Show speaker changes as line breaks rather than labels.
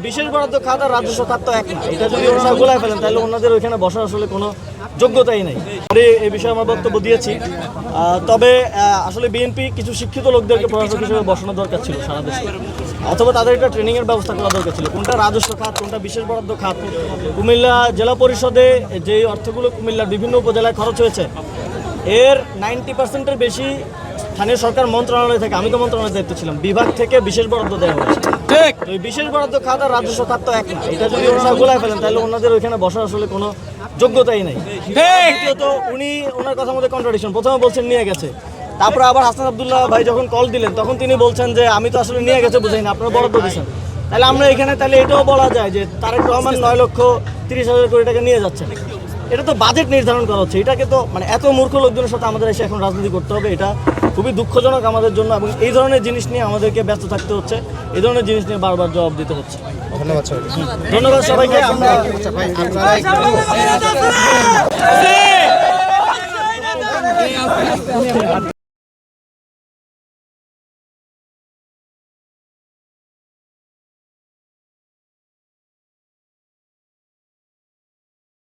বিশেষ বরাদ্দ খাত আর রাজস্ব খাত তো এক না। এটা যদি ওনারা গোলায় ফেলেন তাহলে ওনাদের ওইখানে বসার আসলে কোনো যোগ্যতাই নেই। আমি এই বিষয়ে আমার বক্তব্য দিয়েছি। তবে আসলে বিএনপি কিছু শিক্ষিত লোকদেরকে প্রশাসক হিসেবে বসানো দরকার ছিল সারা দেশে, অথবা তাদের একটা ট্রেনিংয়ের ব্যবস্থা করা দরকার ছিল। কোনটা রাজস্ব খাত, কোনটা বিশেষ বরাদ্দ খাত। কুমিল্লা জেলা পরিষদে যে অর্থগুলো কুমিল্লার বিভিন্ন উপজেলায় খরচ হয়েছে এর 90% বেশি স্থানীয় সরকার মন্ত্রণালয় থেকে, আমি তো মন্ত্রণালয়ের দায়িত্ব ছিলাম, বিভাগ থেকে বিশেষ বরাদ্দ দেওয়া হয়েছে। ঠিক, তো এই বিশেষ বরাদ্দ খাত আর রাজস্ব খাত তো এক না। এটা যদি ওনারা গোলায় ফেলেন তাহলে ওনাদের ওইখানে বসার আসলে কোনো যোগ্যতাই নেই। দ্বিতীয়ত উনি ওনার কথার মধ্যে কন্ট্রাডিকশন। প্রথমে বলছেন নিয়ে গেছে, তারপরে আবার হাসান আব্দুল্লাহ ভাই যখন কল দিলেন তখন তিনি বলছেন যে আমি তো আসলে নিয়ে গেছে বুঝাই না, আপনারা বরাদ্দ দিয়েছেন। তাহলে আমরা এখানে তাহলে এটাও বলা যায় যে তারেক রহমান 9,30,000 কোটি টাকা নিয়ে যাচ্ছেন। এটা তো বাজেট নির্ধারণ করা হচ্ছে। এটাকে তো মানে এত মূর্খ লোকজনের সাথে আমাদের এসে এখন রাজনীতি করতে হবে, এটা খুবই দুঃখজনক আমাদের জন্য। এবং এই ধরনের জিনিস নিয়ে আমাদেরকে ব্যস্ত থাকতে হচ্ছে, এই ধরনের জিনিস নিয়ে বারবার জবাব দিতে হচ্ছে। ধন্যবাদ সবাইকে। আমরা